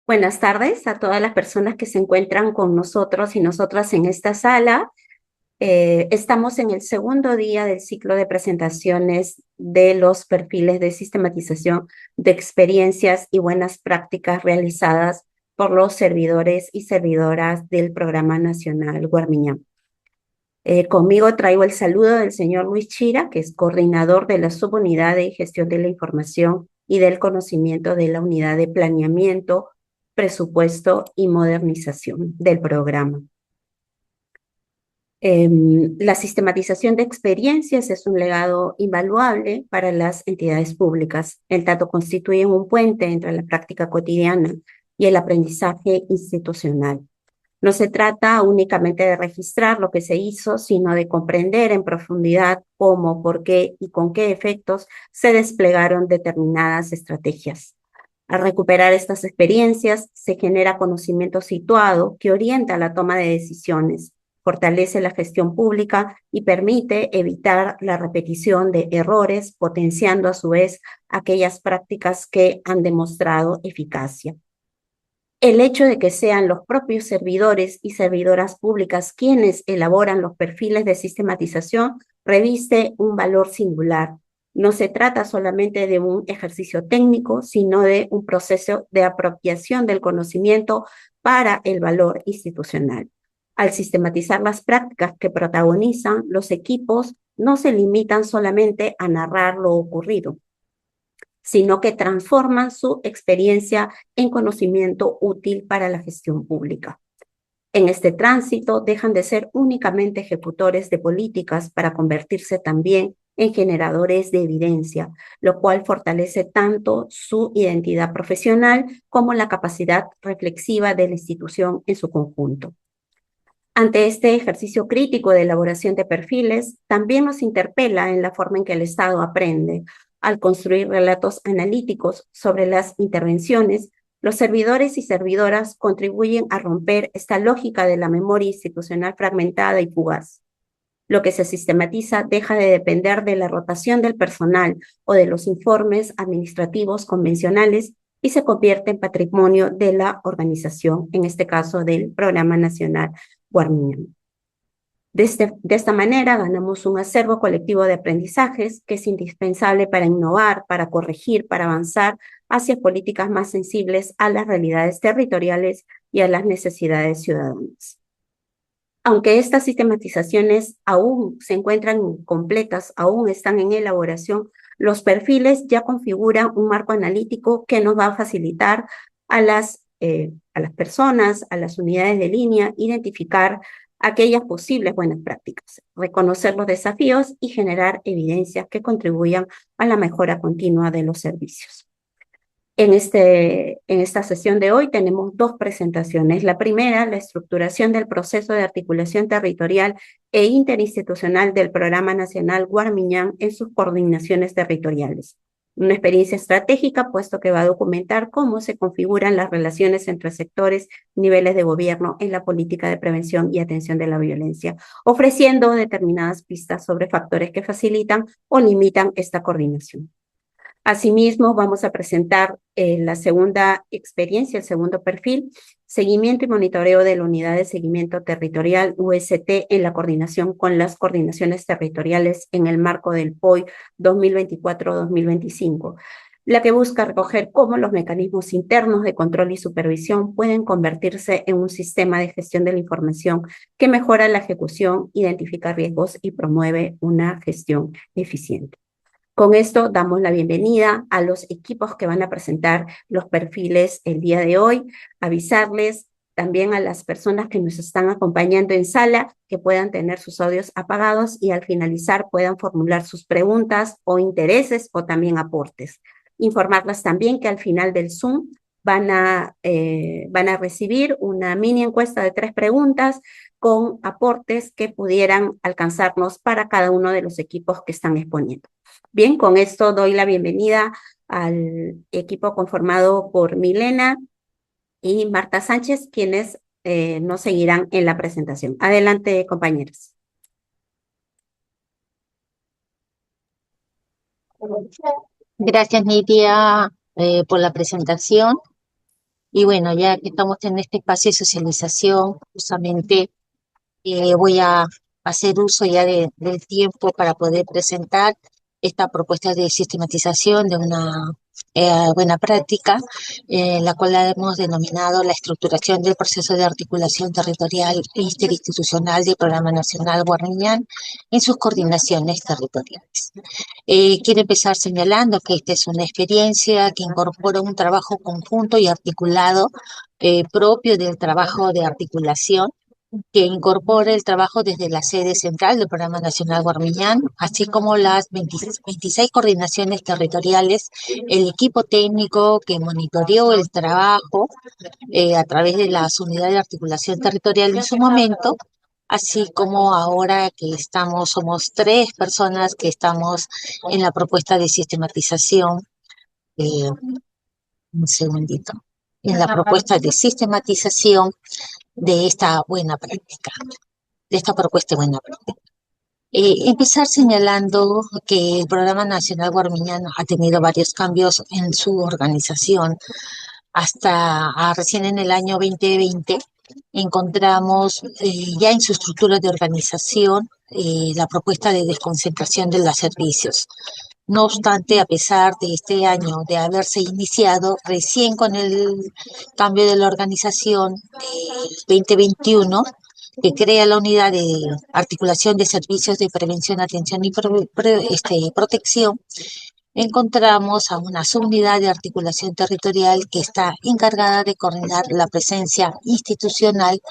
Buenas tardes a todas las personas que se encuentran con nosotros y nosotras en esta sala. Estamos en el segundo día del ciclo de presentaciones de los perfiles de sistematización de experiencias y buenas prácticas realizadas por los servidores y servidoras del Programa Nacional Guarmiñán. Conmigo traigo el saludo del señor Luis Chira, que es coordinador de la Subunidad de Gestión de la Información y del Conocimiento de la Unidad de Planeamiento, Presupuesto y Modernización del programa. La sistematización de experiencias es un legado invaluable para las entidades públicas, en tanto constituyen un puente entre la práctica cotidiana y el aprendizaje institucional. No se trata únicamente de registrar lo que se hizo, sino de comprender en profundidad cómo, por qué y con qué efectos se desplegaron determinadas estrategias. Al recuperar estas experiencias, se genera conocimiento situado que orienta la toma de decisiones, fortalece la gestión pública y permite evitar la repetición de errores, potenciando a su vez aquellas prácticas que han demostrado eficacia. El hecho de que sean los propios servidores y servidoras públicas quienes elaboran los perfiles de sistematización reviste un valor singular. No se trata solamente de un ejercicio técnico, sino de un proceso de apropiación del conocimiento para el valor institucional. Al sistematizar las prácticas que protagonizan, los equipos no se limitan solamente a narrar lo ocurrido, sino que transforman su experiencia en conocimiento útil para la gestión pública. En este tránsito dejan de ser únicamente ejecutores de políticas para convertirse también en generadores de evidencia, lo cual fortalece tanto su identidad profesional como la capacidad reflexiva de la institución en su conjunto. Ante este ejercicio crítico de elaboración de perfiles, también nos interpela en la forma en que el Estado aprende. Al construir relatos analíticos sobre las intervenciones, los servidores y servidoras contribuyen a romper esta lógica de la memoria institucional fragmentada y fugaz. Lo que se sistematiza deja de depender de la rotación del personal o de los informes administrativos convencionales y se convierte en patrimonio de la organización, en este caso del Programa Nacional Guarmiñán. De esta manera ganamos un acervo colectivo de aprendizajes que es indispensable para innovar, para corregir, para avanzar hacia políticas más sensibles a las realidades territoriales y a las necesidades ciudadanas. Aunque estas sistematizaciones aún se encuentran incompletas, aún están en elaboración, los perfiles ya configuran un marco analítico que nos va a facilitar a las personas, a las unidades de línea, identificar aquellas posibles buenas prácticas, reconocer los desafíos y generar evidencias que contribuyan a la mejora continua de los servicios. En esta sesión de hoy tenemos dos presentaciones. La primera, la estructuración del proceso de articulación territorial e interinstitucional del Programa Nacional Guarmiñán en sus coordinaciones territoriales. Una experiencia estratégica, puesto que va a documentar cómo se configuran las relaciones entre sectores, niveles de gobierno en la política de prevención y atención de la violencia, ofreciendo determinadas pistas sobre factores que facilitan o limitan esta coordinación. Asimismo, vamos a presentar la segunda experiencia, el segundo perfil, seguimiento y monitoreo de la Unidad de Seguimiento Territorial UST en la coordinación con las coordinaciones territoriales en el marco del POI 2024-2025, la que busca recoger cómo los mecanismos internos de control y supervisión pueden convertirse en un sistema de gestión de la información que mejora la ejecución, identifica riesgos y promueve una gestión eficiente. Con esto damos la bienvenida a los equipos que van a presentar los perfiles el día de hoy, avisarles también a las personas que nos están acompañando en sala que puedan tener sus audios apagados y al finalizar puedan formular sus preguntas o intereses o también aportes. Informarlas también que al final del Zoom van a recibir una mini encuesta de 3 preguntas con aportes que pudieran alcanzarnos para cada uno de los equipos que están exponiendo. Bien, con esto doy la bienvenida al equipo conformado por Milena y Marta Sánchez, quienes nos seguirán en la presentación. Adelante, compañeros. Gracias, Nidia, por la presentación. Y bueno, ya que estamos en este espacio de socialización, justamente voy a hacer uso ya del tiempo para poder presentar esta propuesta de sistematización de una buena práctica, la cual la hemos denominado la estructuración del proceso de articulación territorial e interinstitucional del Programa Nacional Guarniñán en sus coordinaciones territoriales. Quiero empezar señalando que esta es una experiencia que incorpora un trabajo conjunto y articulado propio del trabajo de articulación que incorpora el trabajo desde la sede central del Programa Nacional Guarmiñán, así como las 26 coordinaciones territoriales, el equipo técnico que monitoreó el trabajo a través de las unidades de articulación territorial en su momento, así como ahora que somos 3 personas que estamos en la propuesta de sistematización, eh, un segundito, en la propuesta de sistematización de esta buena práctica, de esta propuesta de buena práctica. Empezar señalando que el Programa Nacional Guarmiñán ha tenido varios cambios en su organización. Recién en el año 2020 encontramos ya en su estructura de organización la propuesta de desconcentración de los servicios. No obstante, a pesar de este año de haberse iniciado recién con el cambio de la organización del 2021, que crea la unidad de articulación de servicios de prevención, atención y protección, encontramos a una subunidad de articulación territorial que está encargada de coordinar la presencia institucional,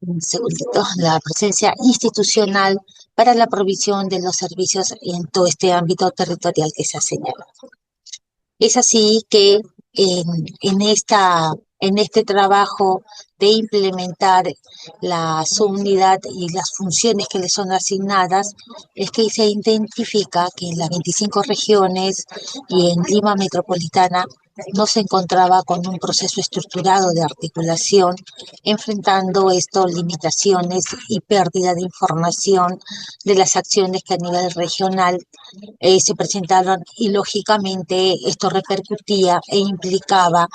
un segundito, la presencia institucional para la provisión de los servicios en todo este ámbito territorial que se ha señalado. Es así que en este trabajo de implementar la subunidad y las funciones que le son asignadas, es que se identifica que en las 25 regiones y en Lima Metropolitana no se encontraba con un proceso estructurado de articulación, enfrentando esto limitaciones y pérdida de información de las acciones que a nivel regional se presentaron y lógicamente esto repercutía e implicaba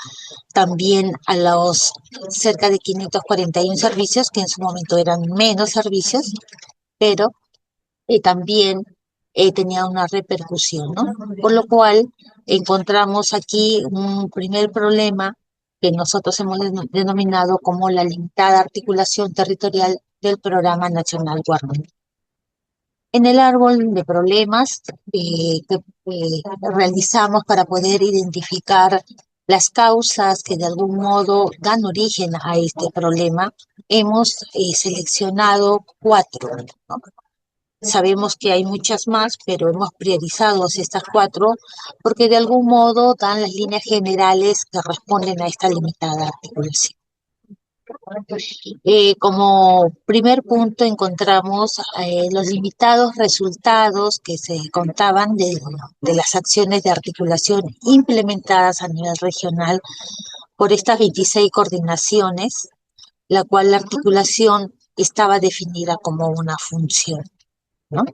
también a los cerca de 541 servicios, que en su momento eran menos servicios, pero también tenía una repercusión, ¿no? Por lo cual encontramos aquí un primer problema que nosotros hemos denominado como la limitada articulación territorial del Programa Nacional Guardián. En el árbol de problemas que realizamos para poder identificar las causas que de algún modo dan origen a este problema, hemos seleccionado 4, ¿no? Sabemos que hay muchas más, pero hemos priorizado estas 4 porque de algún modo dan las líneas generales que responden a esta limitada articulación. Como primer punto encontramos los limitados resultados que se contaban de las acciones de articulación implementadas a nivel regional por estas 26 coordinaciones, la cual la articulación estaba definida como una función, ¿no?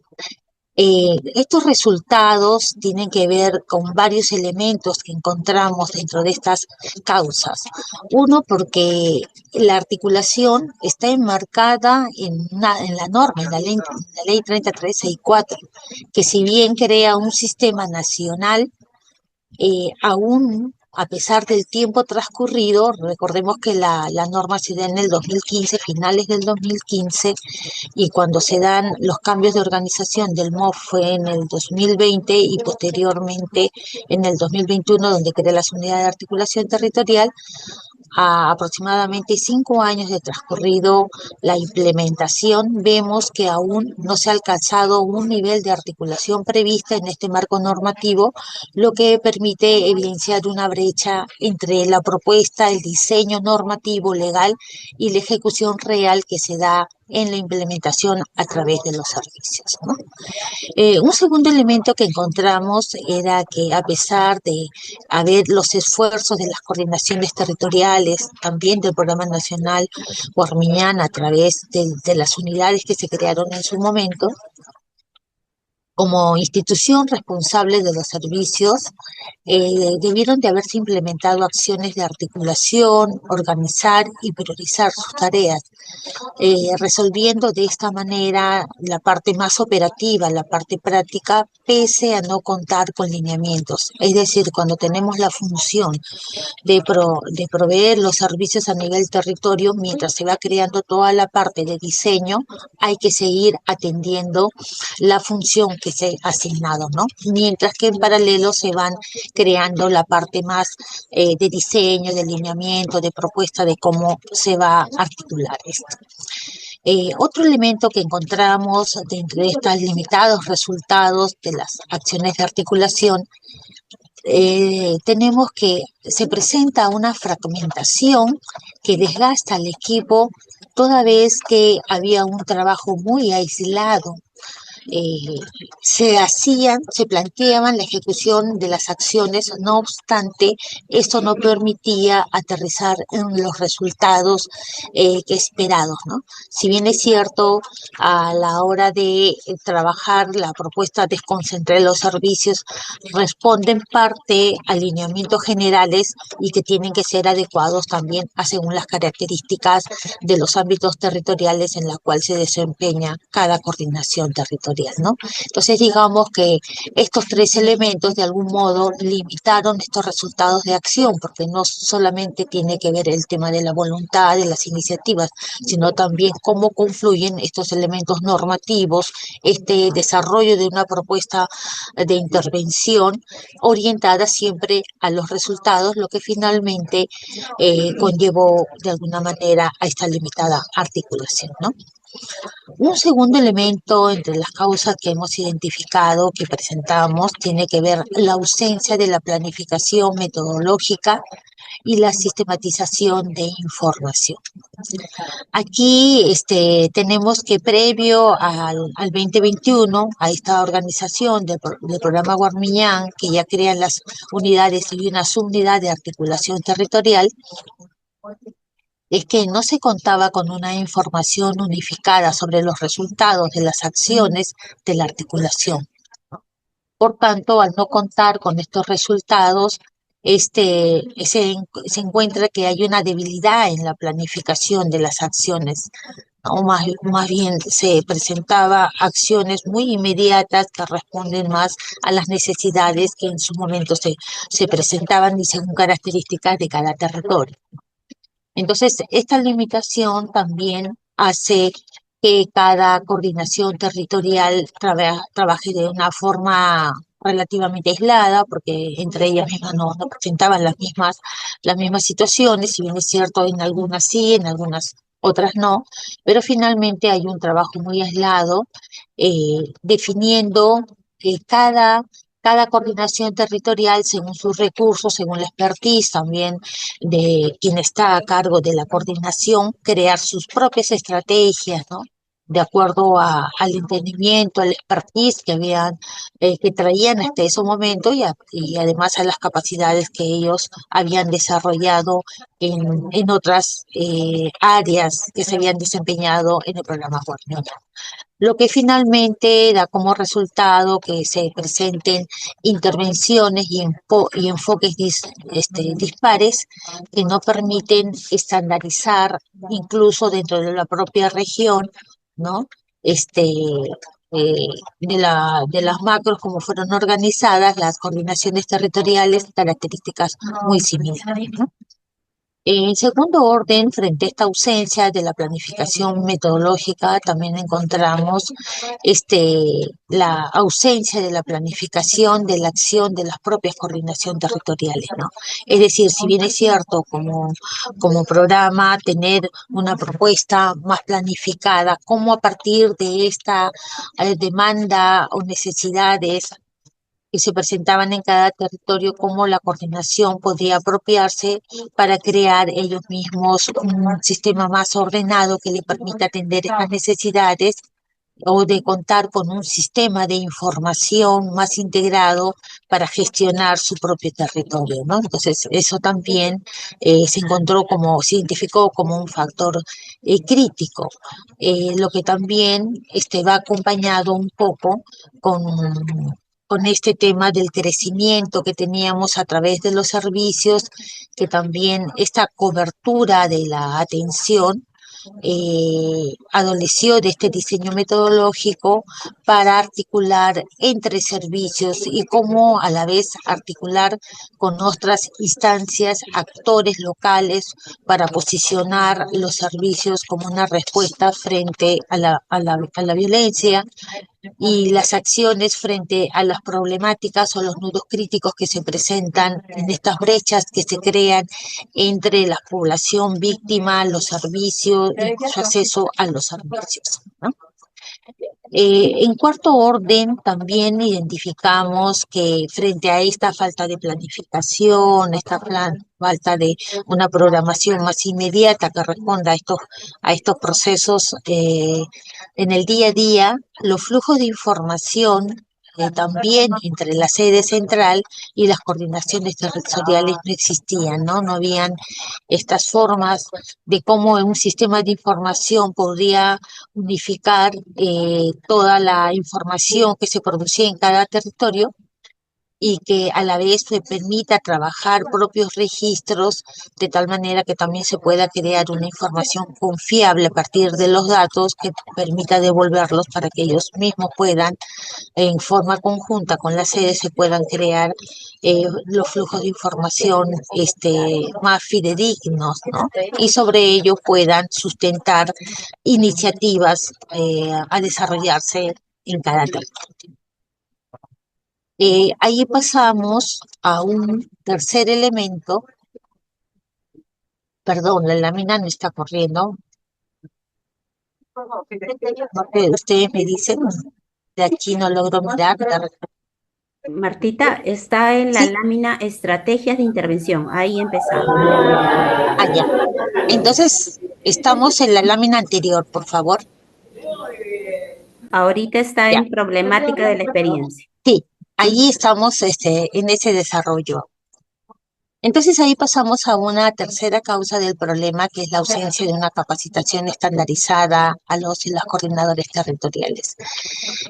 Estos resultados tienen que ver con varios elementos que encontramos dentro de estas causas. Uno, porque la articulación está enmarcada en la norma, en la ley 3364, que si bien crea un sistema nacional, aún a pesar del tiempo transcurrido, recordemos que la norma se da en el 2015, finales del 2015, y cuando se dan los cambios de organización del MOF fue en el 2020 y posteriormente en el 2021, donde crea las unidades de articulación territorial. A aproximadamente 5 años de transcurrido la implementación, vemos que aún no se ha alcanzado un nivel de articulación prevista en este marco normativo, lo que permite evidenciar una brecha entre la propuesta, el diseño normativo legal y la ejecución real que se da en la implementación a través de los servicios, ¿no? Un segundo elemento que encontramos era que a pesar de haber los esfuerzos de las coordinaciones territoriales, también del Programa Nacional Guarmiñán a través de las unidades que se crearon en su momento, como institución responsable de los servicios, debieron de haberse implementado acciones de articulación, organizar y priorizar sus tareas, resolviendo de esta manera la parte más operativa, la parte práctica, pese a no contar con lineamientos. Es decir, cuando tenemos la función de proveer los servicios a nivel territorio, mientras se va creando toda la parte de diseño, hay que seguir atendiendo la función que se ha asignado, ¿no? Mientras que en paralelo se van creando la parte más de diseño, de lineamiento, de propuesta de cómo se va a articular esto. Otro elemento que encontramos dentro de estos limitados resultados de las acciones de articulación, tenemos que se presenta una fragmentación que desgasta al equipo toda vez que había un trabajo muy aislado. eh, se planteaban la ejecución de las acciones, no obstante, esto no permitía aterrizar en los resultados que esperados, ¿no? Si bien es cierto, a la hora de trabajar la propuesta de desconcentrar los servicios, responden parte a lineamientos generales y que tienen que ser adecuados también a según las características de los ámbitos territoriales en la cual se desempeña cada coordinación territorial, ¿no? Entonces, digamos que estos tres elementos de algún modo limitaron estos resultados de acción, porque no solamente tiene que ver el tema de la voluntad, de las iniciativas, sino también cómo confluyen estos elementos normativos, este desarrollo de una propuesta de intervención orientada siempre a los resultados, lo que finalmente conllevó de alguna manera a esta limitada articulación, ¿no? Un segundo elemento entre las causas que hemos identificado, que presentamos, tiene que ver la ausencia de la planificación metodológica y la sistematización de información. Aquí tenemos que previo al 2021, a esta organización del programa Guarmiñán, que ya crean las unidades y una subunidad de articulación territorial, es que no se contaba con una información unificada sobre los resultados de las acciones de la articulación. Por tanto, al no contar con estos resultados, se encuentra que hay una debilidad en la planificación de las acciones, o más bien se presentaba acciones muy inmediatas que responden más a las necesidades que en su momento se presentaban y según características de cada territorio. Entonces, esta limitación también hace que cada coordinación territorial trabaje de una forma relativamente aislada, porque entre ellas mismas no presentaban las mismas situaciones, si bien es cierto, en algunas sí, en algunas otras no, pero finalmente hay un trabajo muy aislado, definiendo cada coordinación territorial según sus recursos, según la expertise también de quien está a cargo de la coordinación, crear sus propias estrategias, ¿no? De acuerdo al entendimiento, al expertise que traían hasta ese momento y además a las capacidades que ellos habían desarrollado en otras áreas que se habían desempeñado en el programa Guardián, lo que finalmente da como resultado que se presenten intervenciones y enfoques dispares que no permiten estandarizar incluso dentro de la propia región, ¿no? De las macros como fueron organizadas, las coordinaciones territoriales, características muy similares, ¿no? En segundo orden, frente a esta ausencia de la planificación metodológica, también encontramos la ausencia de la planificación de la acción de las propias coordinaciones territoriales, ¿no? Es decir, si bien es cierto como programa tener una propuesta más planificada, cómo a partir de esta demanda o necesidades que se presentaban en cada territorio, cómo la coordinación podría apropiarse para crear ellos mismos un sistema más ordenado que le permita atender estas necesidades o de contar con un sistema de información más integrado para gestionar su propio territorio, ¿no? Entonces, eso también se identificó como un factor crítico, lo que también va acompañado un poco con con este tema del crecimiento que teníamos a través de los servicios, que también esta cobertura de la atención adoleció de este diseño metodológico para articular entre servicios y cómo a la vez articular con otras instancias, actores locales, para posicionar los servicios como una respuesta frente a la violencia y las acciones frente a las problemáticas o los nudos críticos que se presentan en estas brechas que se crean entre la población víctima, los servicios y su acceso a los servicios, ¿no? En cuarto orden, también identificamos que frente a esta falta de planificación, falta de una programación más inmediata que responda a estos procesos en el día a día, los flujos de información también entre la sede central y las coordinaciones territoriales no existían, ¿no? No habían estas formas de cómo un sistema de información podría unificar toda la información que se producía en cada territorio y que a la vez se permita trabajar propios registros de tal manera que también se pueda crear una información confiable a partir de los datos que permita devolverlos para que ellos mismos puedan, en forma conjunta con la sede, se puedan crear los flujos de información más fidedignos, ¿no? Y sobre ello puedan sustentar iniciativas a desarrollarse en cada territorio. Ahí pasamos a un tercer elemento. Perdón, la lámina no está corriendo. Ustedes me dicen, de aquí no logro mirar. Martita, está en la Sí, lámina Estrategias de Intervención. Ahí empezamos. allá. Entonces, estamos en la lámina anterior, por favor. Ahorita está Ya. en Problemática de la Experiencia. Sí, allí estamos en ese desarrollo. Entonces ahí pasamos a una tercera causa del problema, que es la ausencia de una capacitación estandarizada a los y las coordinadores territoriales.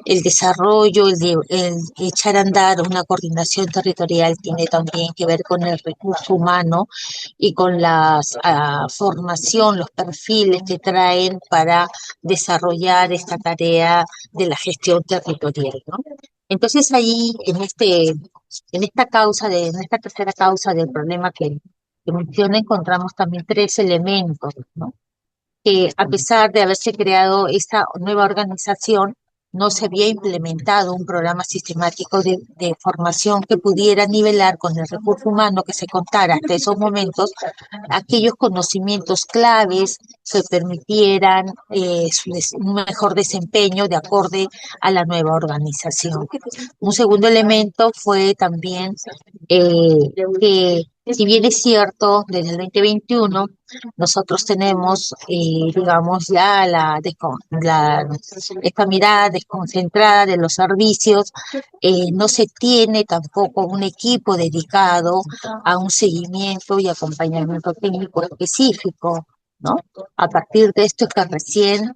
El desarrollo, el echar a andar una coordinación territorial tiene también que ver con el recurso humano y con la formación, los perfiles que traen para desarrollar esta tarea de la gestión territorial, ¿no? Entonces ahí, en esta tercera causa del problema que menciona, encontramos también tres elementos, ¿no? Que a pesar de haberse creado esta nueva organización, no se había implementado un programa sistemático de formación que pudiera nivelar con el recurso humano que se contara hasta esos momentos aquellos conocimientos claves que permitieran un mejor desempeño de acorde a la nueva organización. Un segundo elemento fue también que, si bien es cierto, desde el 2021 nosotros tenemos, digamos, ya esta mirada desconcentrada de los servicios, no se tiene tampoco un equipo dedicado a un seguimiento y acompañamiento técnico específico, ¿no? A partir de esto es que recién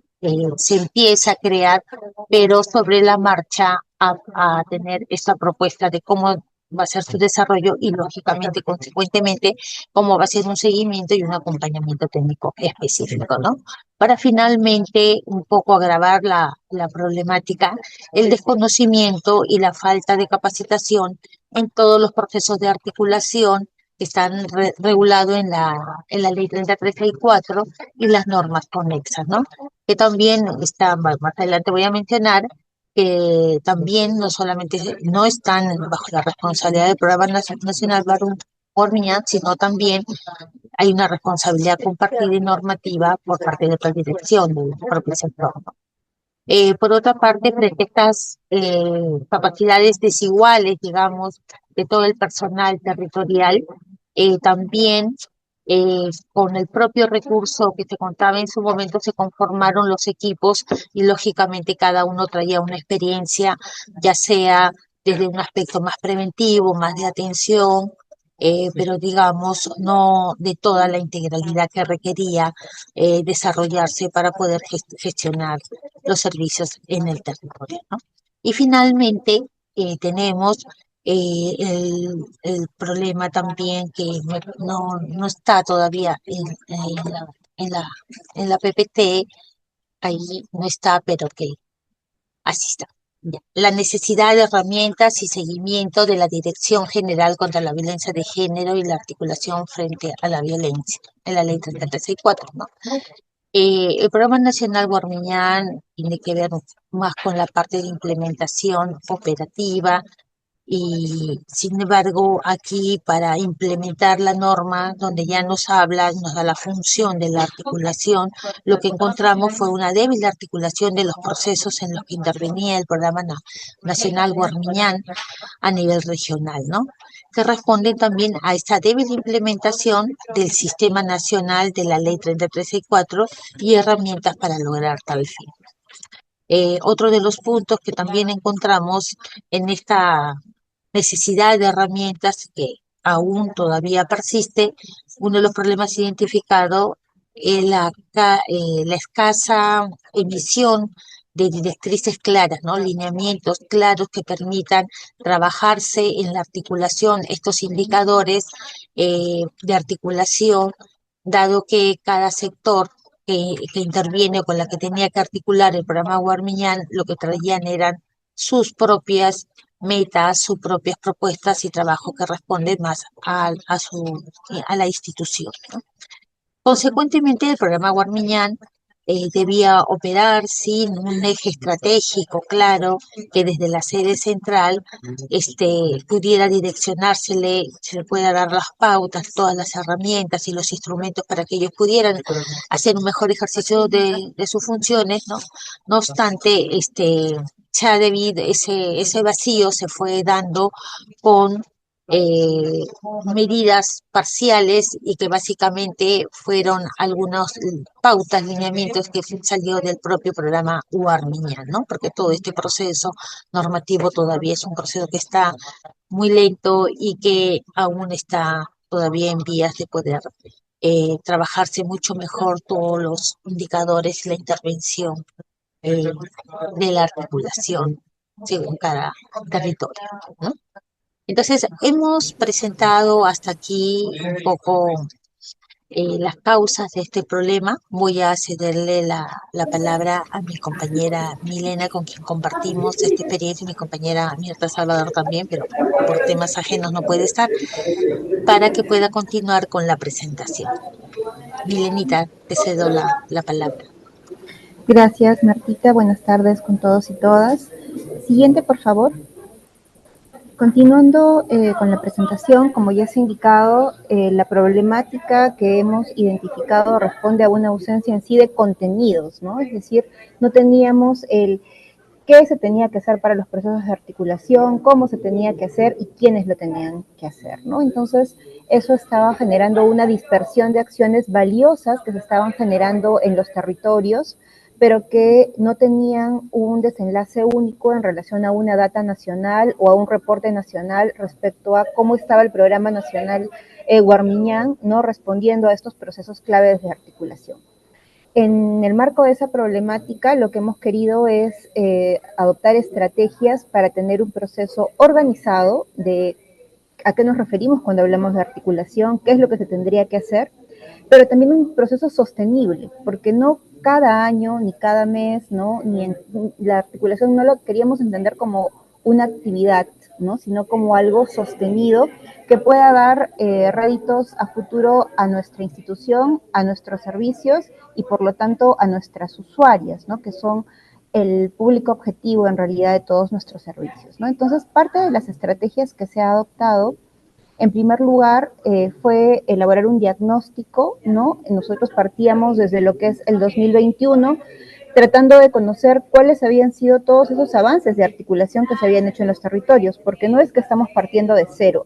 se empieza a crear, pero sobre la marcha a tener esta propuesta de cómo va a ser su desarrollo y, lógicamente, consecuentemente, cómo va a ser un seguimiento y un acompañamiento técnico específico, ¿no? Para finalmente un poco agravar la problemática, el desconocimiento y la falta de capacitación en todos los procesos de articulación que están regulados en la ley 3034 y las normas conexas, ¿no? Que también están, más adelante voy a mencionar, que también no solamente no están bajo la responsabilidad del Programa Nacional Varón Hornian, sino también hay una responsabilidad compartida y normativa por parte de la dirección del propio sector, ¿no? Por otra parte, frente a estas capacidades desiguales, digamos, de todo el personal territorial, también Con el propio recurso que te contaba en su momento se conformaron los equipos y lógicamente cada uno traía una experiencia, ya sea desde un aspecto más preventivo, más de atención, pero digamos no de toda la integralidad que requería desarrollarse para poder gestionar los servicios en el territorio, ¿no? Y finalmente tenemos el problema también que no está todavía en la, en la PPT, ahí no está, pero que así está. Ya. La necesidad de herramientas y seguimiento de la Dirección General contra la Violencia de Género y la articulación frente a la violencia, en la ley 3364, ¿no? El Programa Nacional Guarmiñán tiene que ver más con la parte de implementación operativa, y sin embargo, aquí para implementar la norma, donde ya nos habla, nos da la función de la articulación, lo que encontramos fue una débil articulación de los procesos en los que intervenía el Programa Nacional Guarmiñán a nivel regional, ¿no? Que responden también a esta débil implementación del Sistema Nacional de la Ley 3364 y herramientas para lograr tal fin. Otro de los puntos que también encontramos en esta necesidad de herramientas que aún todavía persiste, uno de los problemas identificados es la escasa emisión de directrices claras, ¿no? Lineamientos claros que permitan trabajarse en la articulación, estos indicadores de articulación, dado que cada sector que interviene o con la que tenía que articular el programa Guarmiñán, lo que traían eran sus propias metas, sus propias propuestas y trabajo que responden más a la institución, ¿no? Consecuentemente, el programa Guarmiñán debía operar sin un eje estratégico claro que desde la sede central pudiera direccionársele, se le pueda dar las pautas, todas las herramientas y los instrumentos para que ellos pudieran hacer un mejor ejercicio de sus funciones, ¿no? No obstante, ya debido ese vacío se fue dando con eh, medidas parciales y que básicamente fueron algunas pautas, lineamientos que salió del propio programa Guarmiñán, ¿no? Porque todo este proceso normativo todavía es un proceso que está muy lento y que aún está todavía en vías de poder trabajarse mucho mejor todos los indicadores y la intervención de la articulación según cada territorio, ¿no? Entonces, hemos presentado hasta aquí un poco las causas de este problema. Voy a cederle la palabra a mi compañera Milena, con quien compartimos esta experiencia, y mi compañera Mirta Salvador también, pero por temas ajenos no puede estar, para que pueda continuar con la presentación. Milenita, te cedo la palabra. Gracias, Martita. Buenas tardes con todos y todas. Siguiente, por favor. Continuando con la presentación, como ya se ha indicado, la problemática que hemos identificado responde a una ausencia en sí de contenidos, ¿no? Es decir, no teníamos el qué se tenía que hacer para los procesos de articulación, cómo se tenía que hacer y quiénes lo tenían que hacer, ¿no? Entonces, eso estaba generando una dispersión de acciones valiosas que se estaban generando en los territorios, pero que no tenían un desenlace único en relación a una data nacional o a un reporte nacional respecto a cómo estaba el programa nacional Guarmiñán, ¿no? Respondiendo a estos procesos claves de articulación. En el marco de esa problemática, lo que hemos querido es adoptar estrategias para tener un proceso organizado de a qué nos referimos cuando hablamos de articulación, qué es lo que se tendría que hacer, pero también un proceso sostenible, porque no cada año, ni cada mes, ¿no? La articulación no lo queríamos entender como una actividad, ¿no? Sino como algo sostenido que pueda dar réditos a futuro a nuestra institución, a nuestros servicios y por lo tanto a nuestras usuarias, ¿no? Que son el público objetivo en realidad de todos nuestros servicios, ¿no? Entonces, parte de las estrategias que se ha adoptado, en primer lugar, fue elaborar un diagnóstico, ¿no? Nosotros partíamos desde lo que es el 2021, tratando de conocer cuáles habían sido todos esos avances de articulación que se habían hecho en los territorios, porque no es que estamos partiendo de cero.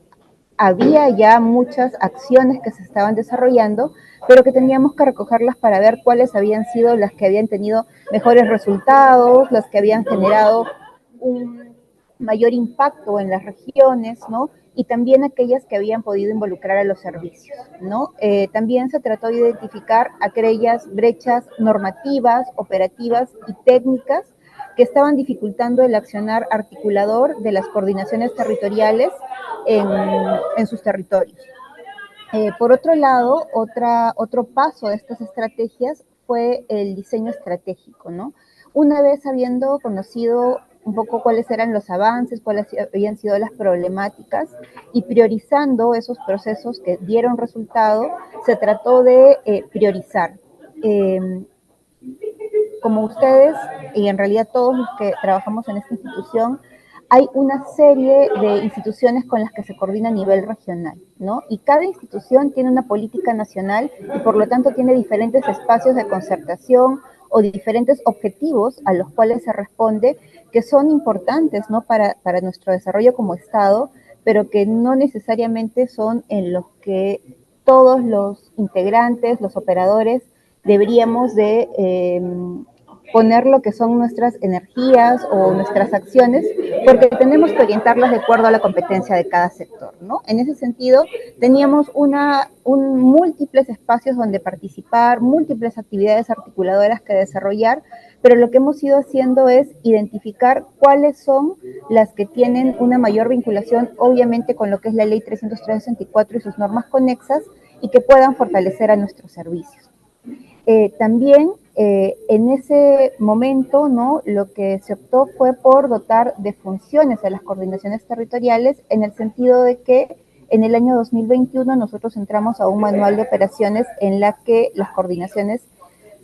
había ya muchas acciones que se estaban desarrollando, pero que teníamos que recogerlas para ver cuáles habían sido las que habían tenido mejores resultados, las que habían generado un mayor impacto en las regiones, ¿no? Y también aquellas que habían podido involucrar a los servicios, ¿no? También se trató de identificar aquellas brechas normativas, operativas y técnicas que estaban dificultando el accionar articulador de las coordinaciones territoriales en sus territorios. Por otro lado, otro paso de estas estrategias fue el diseño estratégico, ¿no? Una vez habiendo conocido un poco cuáles eran los avances, cuáles habían sido las problemáticas y priorizando esos procesos que dieron resultado, se trató de priorizar. Como ustedes y en realidad todos los que trabajamos en esta institución, hay una serie de instituciones con las que se coordina a nivel regional, ¿no? Y cada institución tiene una política nacional y por lo tanto tiene diferentes espacios de concertación o diferentes objetivos a los cuales se responde que son importantes, ¿no? Para nuestro desarrollo como Estado, pero que no necesariamente son en los que todos los integrantes, los operadores, deberíamos de poner lo que son nuestras energías o nuestras acciones, porque tenemos que orientarlas de acuerdo a la competencia de cada sector, ¿no? En ese sentido, teníamos múltiples espacios donde participar, múltiples actividades articuladoras que desarrollar, pero lo que hemos ido haciendo es identificar cuáles son las que tienen una mayor vinculación, obviamente, con lo que es la Ley 364 y sus normas conexas, y que puedan fortalecer a nuestros servicios. También en ese momento, ¿no? Lo que se optó fue por dotar de funciones a las coordinaciones territoriales en el sentido de que en el año 2021 nosotros entramos a un manual de operaciones en la que las coordinaciones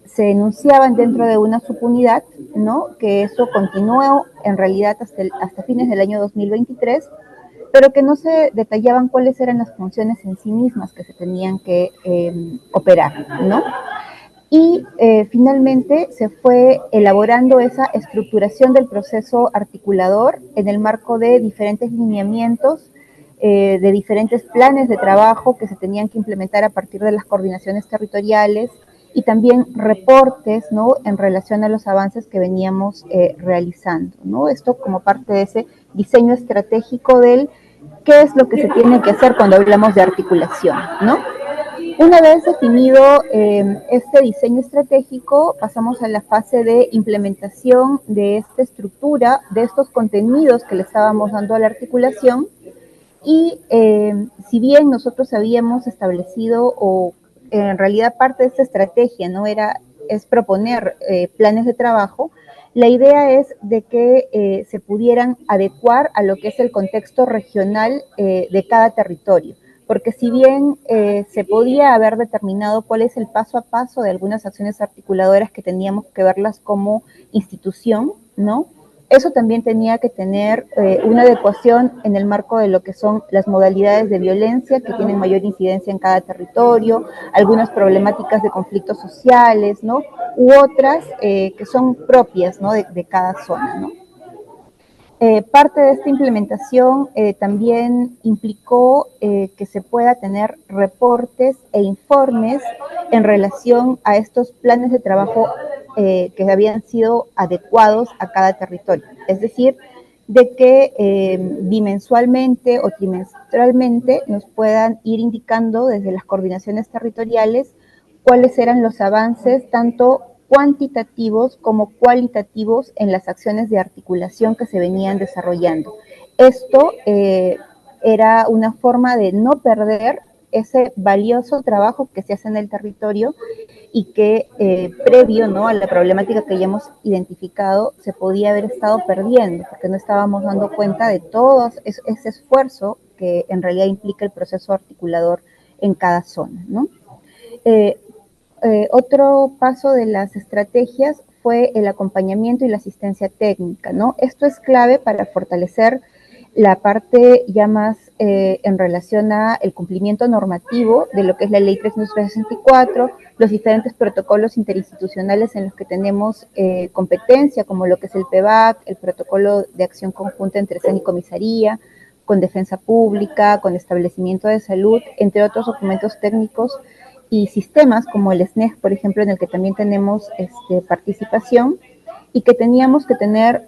se enunciaban dentro de una subunidad, ¿no? Que eso continuó en realidad hasta fines del año 2023, pero que no se detallaban cuáles eran las funciones en sí mismas que se tenían que operar, ¿no? Y finalmente se fue elaborando esa estructuración del proceso articulador en el marco de diferentes lineamientos, de diferentes planes de trabajo que se tenían que implementar a partir de las coordinaciones territoriales y también reportes, ¿no? En relación a los avances que veníamos realizando, ¿no? Esto como parte de ese diseño estratégico del qué es lo que se tiene que hacer cuando hablamos de articulación, ¿no? Una vez definido este diseño estratégico, pasamos a la fase de implementación de esta estructura, de estos contenidos que le estábamos dando a la articulación. Y si bien nosotros habíamos establecido, o en realidad parte de esta estrategia no es proponer planes de trabajo, la idea es de que se pudieran adecuar a lo que es el contexto regional de cada territorio. Porque si bien se podía haber determinado cuál es el paso a paso de algunas acciones articuladoras que teníamos que verlas como institución, ¿no? Eso también tenía que tener una adecuación en el marco de lo que son las modalidades de violencia que tienen mayor incidencia en cada territorio, algunas problemáticas de conflictos sociales, ¿no? U otras que son propias, ¿no? de cada zona, ¿no? Parte de esta implementación también implicó que se pueda tener reportes e informes en relación a estos planes de trabajo que habían sido adecuados a cada territorio. Es decir, de que bimensualmente o trimestralmente nos puedan ir indicando desde las coordinaciones territoriales cuáles eran los avances tanto cuantitativos como cualitativos en las acciones de articulación que se venían desarrollando. Esto era una forma de no perder ese valioso trabajo que se hace en el territorio y que previo, ¿no? A la problemática que ya hemos identificado se podía haber estado perdiendo porque no estábamos dando cuenta de todo ese esfuerzo que en realidad implica el proceso articulador en cada zona, ¿no? Otro paso de las estrategias fue el acompañamiento y la asistencia técnica, ¿no? Esto es clave para fortalecer la parte ya más en relación a el cumplimiento normativo de lo que es la Ley 364, los diferentes protocolos interinstitucionales en los que tenemos competencia, como lo que es el PEVAC, el Protocolo de Acción Conjunta entre CEN y Comisaría, con defensa pública, con establecimiento de salud, entre otros documentos técnicos y sistemas como el SNES, por ejemplo, en el que también tenemos participación, y que teníamos que tener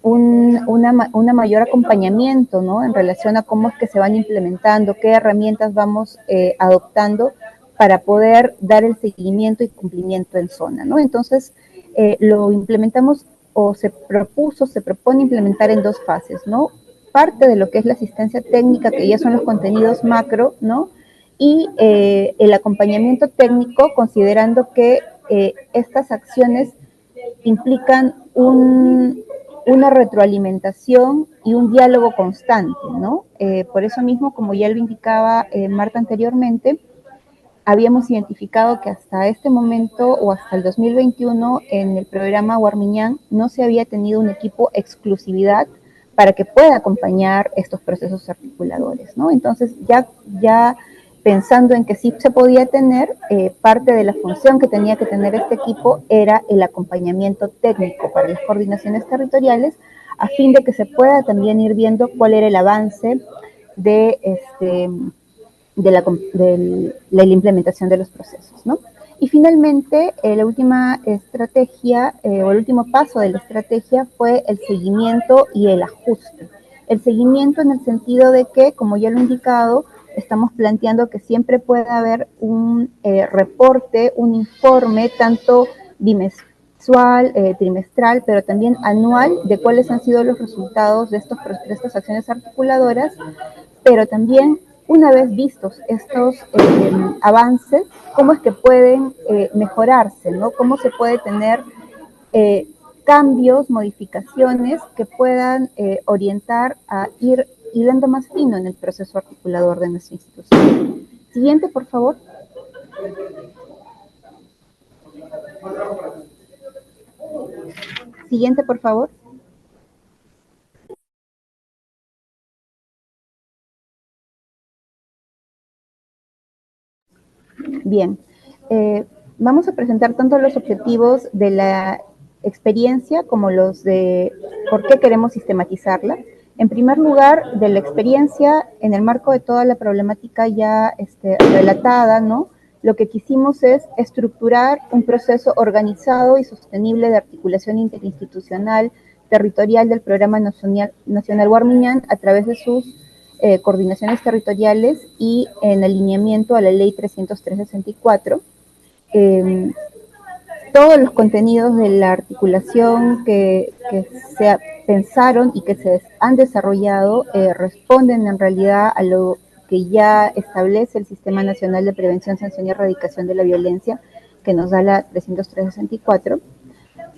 una mayor acompañamiento, ¿no? En relación a cómo es que se van implementando, qué herramientas vamos adoptando para poder dar el seguimiento y cumplimiento en zona, ¿no? Entonces, lo implementamos o se propone implementar en dos fases, ¿no? Parte de lo que es la asistencia técnica, que ya son los contenidos macro, ¿no? Y el acompañamiento técnico, considerando que estas acciones implican una retroalimentación y un diálogo constante, ¿no? Por eso mismo, como ya lo indicaba Marta anteriormente, habíamos identificado que hasta este momento o hasta el 2021 en el programa Warmiñán no se había tenido un equipo exclusividad para que pueda acompañar estos procesos articuladores, ¿no? Entonces, ya pensando en que sí se podía tener, parte de la función que tenía que tener este equipo era el acompañamiento técnico para las coordinaciones territoriales, a fin de que se pueda también ir viendo cuál era el avance de la implementación de los procesos, ¿no? Y finalmente, la última estrategia o el último paso de la estrategia fue el seguimiento y el ajuste. El seguimiento en el sentido de que, como ya lo he indicado, estamos planteando que siempre pueda haber un reporte, un informe, tanto bimestral, trimestral, pero también anual, de cuáles han sido los resultados de estas acciones articuladoras, pero también una vez vistos estos avances, cómo es que pueden mejorarse, ¿no? Cómo se puede tener cambios, modificaciones que puedan orientar a ir hilando más fino en el proceso articulador de nuestra institución. Siguiente, por favor. Siguiente, por favor. Bien, vamos a presentar tanto los objetivos de la experiencia como los de por qué queremos sistematizarla. En primer lugar, de la experiencia, en el marco de toda la problemática ya relatada, ¿no? Lo que quisimos es estructurar un proceso organizado y sostenible de articulación interinstitucional territorial del Programa Nacional Warmiñán a través de sus coordinaciones territoriales y en alineamiento a la Ley 303/64. Todos los contenidos de la articulación que se pensaron y que se han desarrollado responden en realidad a lo que ya establece el Sistema Nacional de Prevención, Sanción y Erradicación de la Violencia, que nos da la 303/64,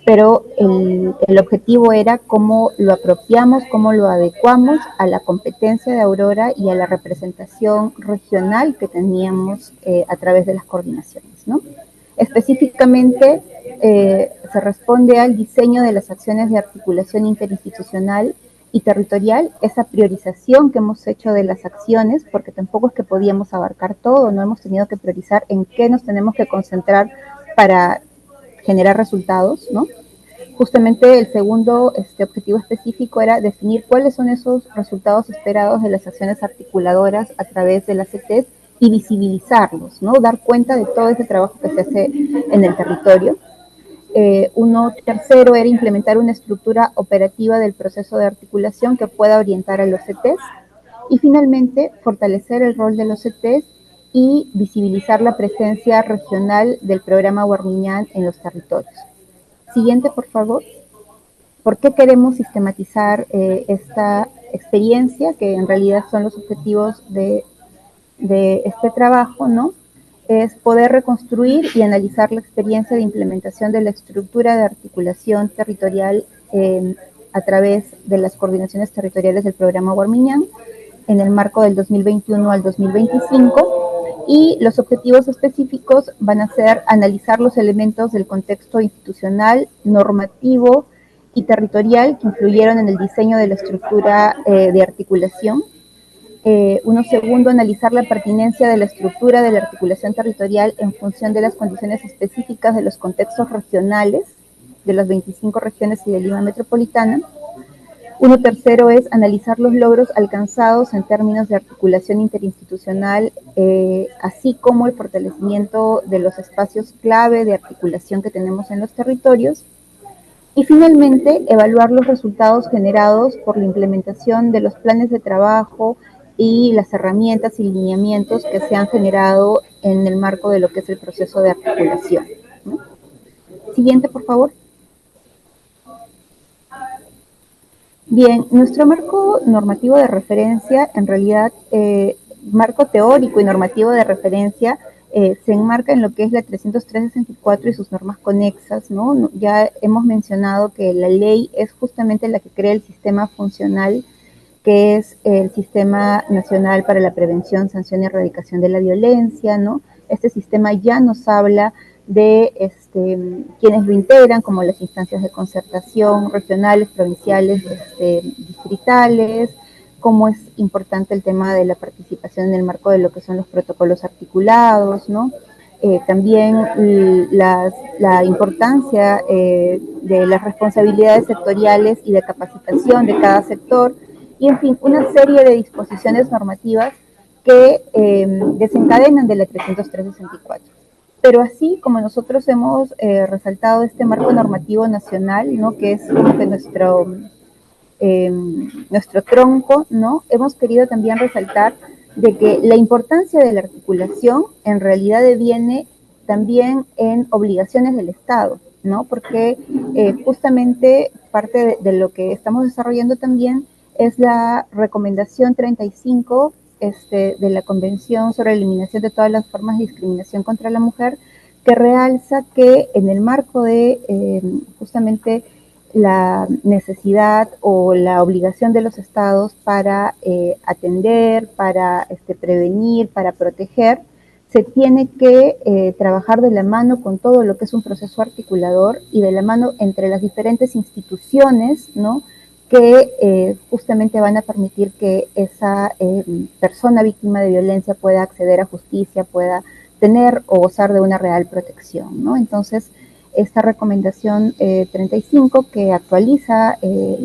pero el objetivo era cómo lo apropiamos, cómo lo adecuamos a la competencia de Aurora y a la representación regional que teníamos a través de las coordinaciones, ¿no? Específicamente, se responde al diseño de las acciones de articulación interinstitucional y territorial, esa priorización que hemos hecho de las acciones, porque tampoco es que podíamos abarcar todo, no hemos tenido que priorizar en qué nos tenemos que concentrar para generar resultados, ¿no? Justamente el segundo objetivo específico era definir cuáles son esos resultados esperados de las acciones articuladoras a través de las CTs y visibilizarlos, ¿no? Dar cuenta de todo ese trabajo que se hace en el territorio. Tercero era implementar una estructura operativa del proceso de articulación que pueda orientar a los CTs. Y finalmente, fortalecer el rol de los CTs y visibilizar la presencia regional del programa Warmiñán en los territorios. Siguiente, por favor. ¿Por qué queremos sistematizar esta experiencia, que en realidad son los objetivos de este trabajo, ¿no? Es poder reconstruir y analizar la experiencia de implementación de la estructura de articulación territorial a través de las coordinaciones territoriales del programa Warmiñán en el marco del 2021 al 2025, y los objetivos específicos van a ser analizar los elementos del contexto institucional, normativo y territorial que influyeron en el diseño de la estructura de articulación. Segundo, analizar la pertinencia de la estructura de la articulación territorial en función de las condiciones específicas de los contextos regionales de las 25 regiones y de Lima Metropolitana. Uno tercero es analizar los logros alcanzados en términos de articulación interinstitucional, así como el fortalecimiento de los espacios clave de articulación que tenemos en los territorios. Y finalmente, evaluar los resultados generados por la implementación de los planes de trabajo y las herramientas y lineamientos que se han generado en el marco de lo que es el proceso de articulación, ¿no? Siguiente, por favor. Bien, nuestro marco normativo de referencia, en realidad, marco teórico y normativo de referencia, se enmarca en lo que es la 303-64 y sus normas conexas, ¿no? Ya hemos mencionado que la ley es justamente la que crea el sistema funcional, que es el Sistema Nacional para la Prevención, Sanción y Erradicación de la Violencia, ¿no? Este sistema ya nos habla de quienes lo integran, como las instancias de concertación regionales, provinciales, distritales, cómo es importante el tema de la participación en el marco de lo que son los protocolos articulados, ¿no? También la importancia de las responsabilidades sectoriales y de capacitación de cada sector, y en fin, una serie de disposiciones normativas que desencadenan de la 303-64. Pero así como nosotros hemos resaltado este marco normativo nacional, ¿no? Que es como que nuestro tronco, ¿no? Hemos querido también resaltar de que la importancia de la articulación en realidad deviene también en obligaciones del Estado, ¿no? Porque justamente parte de lo que estamos desarrollando también es la recomendación 35 de la Convención sobre la Eliminación de todas las formas de discriminación contra la mujer, que realza que en el marco de justamente la necesidad o la obligación de los estados para atender, para prevenir, para proteger, se tiene que trabajar de la mano con todo lo que es un proceso articulador y de la mano entre las diferentes instituciones, ¿no? Que justamente van a permitir que esa persona víctima de violencia pueda acceder a justicia, pueda tener o gozar de una real protección, ¿no? Entonces, esta recomendación 35, que actualiza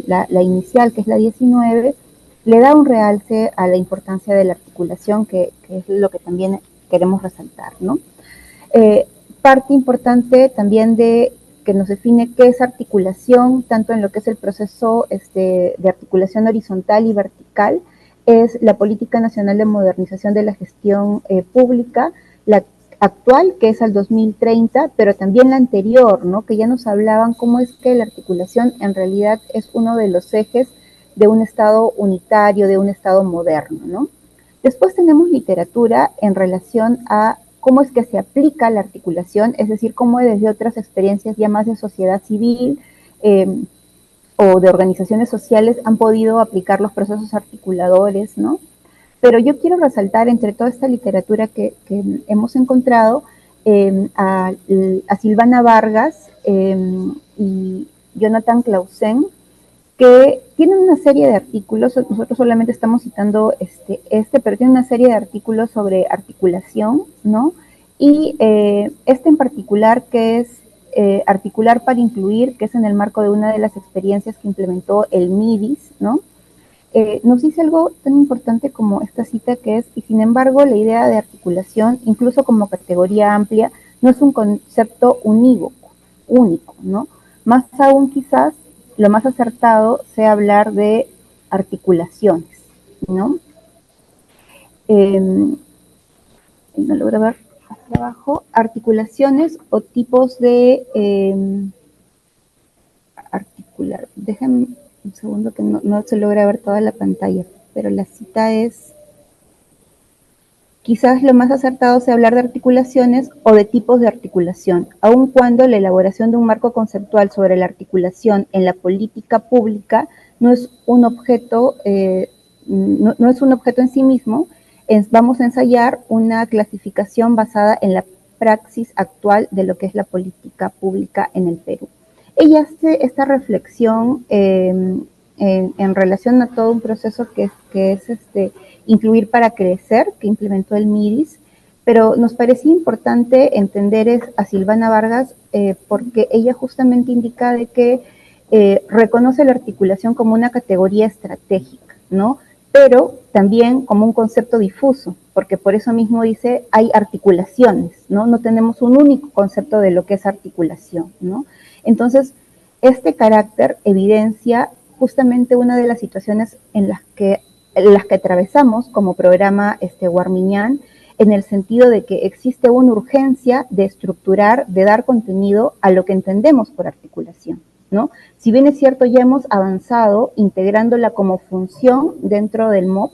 la inicial, que es la 19, le da un realce a la importancia de la articulación, que es lo que también queremos resaltar, ¿no? Parte importante también de que nos define qué es articulación, tanto en lo que es el proceso de articulación horizontal y vertical, es la Política Nacional de Modernización de la Gestión Pública, la actual, que es al 2030, pero también la anterior, ¿no? Que ya nos hablaban cómo es que la articulación en realidad es uno de los ejes de un Estado unitario, de un Estado moderno, ¿no? Después tenemos literatura en relación a cómo es que se aplica la articulación, es decir, cómo desde otras experiencias ya más de sociedad civil o de organizaciones sociales han podido aplicar los procesos articuladores, ¿no? Pero yo quiero resaltar entre toda esta literatura que hemos encontrado a Silvana Vargas y Jonathan Clausen, que tienen una serie de artículos, nosotros solamente estamos citando pero tiene una serie de artículos sobre articulación, ¿no? Y este en particular, que es articular para incluir, que es en el marco de una de las experiencias que implementó el MIDIS, ¿no? Nos dice algo tan importante como esta cita, que es: y sin embargo la idea de articulación, incluso como categoría amplia, no es un concepto unívoco, único, ¿no? Más aún quizás lo más acertado sea hablar de articulaciones, ¿no? No logro ver hacia abajo, articulaciones o tipos de articular. Déjenme un segundo que no se logra ver toda la pantalla, pero la cita es: quizás lo más acertado sea hablar de articulaciones o de tipos de articulación, aun cuando la elaboración de un marco conceptual sobre la articulación en la política pública no es un objeto, no es un objeto en sí mismo. Vamos a ensayar una clasificación basada en la praxis actual de lo que es la política pública en el Perú. Ella hace esta reflexión en relación a todo un proceso que es Incluir para Crecer, que implementó el MIDIS, pero nos parecía importante entender a Silvana Vargas porque ella justamente indica de que reconoce la articulación como una categoría estratégica, ¿no? Pero también como un concepto difuso, porque por eso mismo dice, hay articulaciones, ¿no? No tenemos un único concepto de lo que es articulación, ¿no? Entonces, este carácter evidencia justamente una de las situaciones en las que atravesamos como programa Guarmiñán, en el sentido de que existe una urgencia de estructurar, de dar contenido a lo que entendemos por articulación, ¿no? Si bien es cierto, ya hemos avanzado integrándola como función dentro del MOP,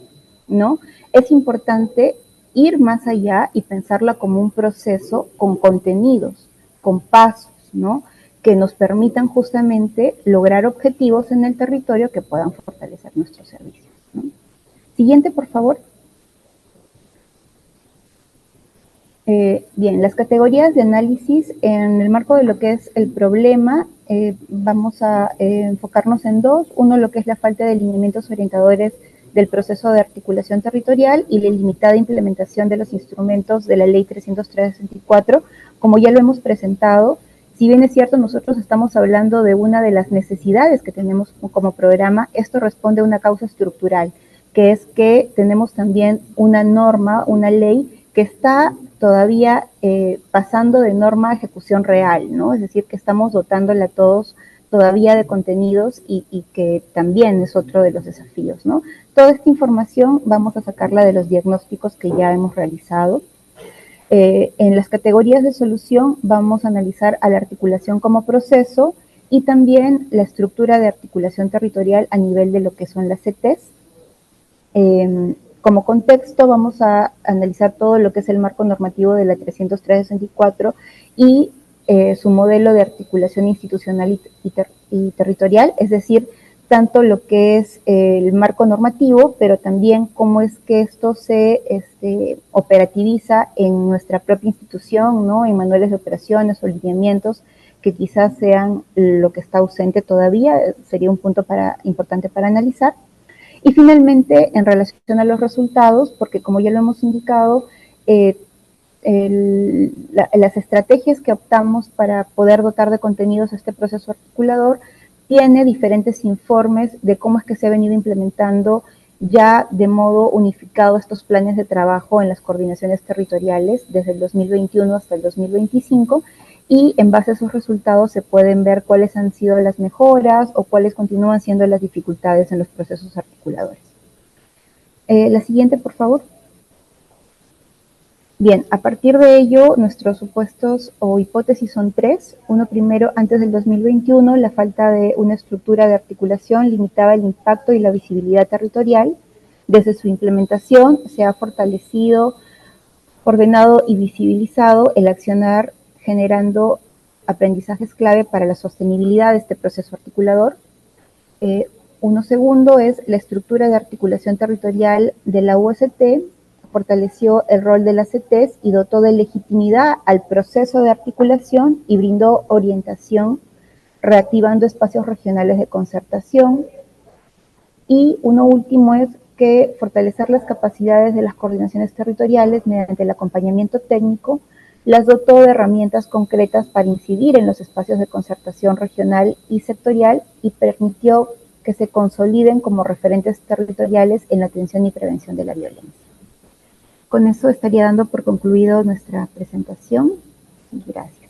¿no? Es importante ir más allá y pensarla como un proceso con contenidos, con pasos, ¿no? Que nos permitan justamente lograr objetivos en el territorio que puedan fortalecer nuestros servicios, ¿no? Siguiente, por favor. Bien, las categorías de análisis en el marco de lo que es el problema, vamos a enfocarnos en dos. Uno, lo que es la falta de lineamientos orientadores del proceso de articulación territorial y la limitada implementación de los instrumentos de la Ley 303/64. Como ya lo hemos presentado, si bien es cierto, nosotros estamos hablando de una de las necesidades que tenemos como programa, esto responde a una causa estructural, que es que tenemos también una norma, una ley que está todavía pasando de norma a ejecución real, ¿no? Es decir, que estamos dotándole a todos todavía de contenidos y que también es otro de los desafíos, ¿no? Toda esta información vamos a sacarla de los diagnósticos que ya hemos realizado. En las categorías de solución vamos a analizar a la articulación como proceso y también la estructura de articulación territorial a nivel de lo que son las CTs. Como contexto vamos a analizar todo lo que es el marco normativo de la 303/64 y su modelo de articulación institucional y territorial, es decir, tanto lo que es el marco normativo, pero también cómo es que esto se operativiza en nuestra propia institución, ¿no? En manuales de operaciones o lineamientos que quizás sean lo que está ausente todavía, sería un punto importante para analizar. Y finalmente, en relación a los resultados, porque como ya lo hemos indicado, las estrategias que optamos para poder dotar de contenidos a este proceso articulador tiene diferentes informes de cómo es que se ha venido implementando ya de modo unificado estos planes de trabajo en las coordinaciones territoriales desde el 2021 hasta el 2025, y en base a esos resultados se pueden ver cuáles han sido las mejoras o cuáles continúan siendo las dificultades en los procesos articuladores. La siguiente, por favor. Bien, a partir de ello, nuestros supuestos o hipótesis son tres. Uno primero, antes del 2021, la falta de una estructura de articulación limitaba el impacto y la visibilidad territorial. Desde su implementación se ha fortalecido, ordenado y visibilizado el accionar, generando aprendizajes clave para la sostenibilidad de este proceso articulador. Uno segundo es la estructura de articulación territorial de la UST, fortaleció el rol de las CTs y dotó de legitimidad al proceso de articulación y brindó orientación, reactivando espacios regionales de concertación. Y uno último es que fortalecer las capacidades de las coordinaciones territoriales mediante el acompañamiento técnico las dotó de herramientas concretas para incidir en los espacios de concertación regional y sectorial y permitió que se consoliden como referentes territoriales en la atención y prevención de la violencia. Con eso estaría dando por concluido nuestra presentación. Gracias.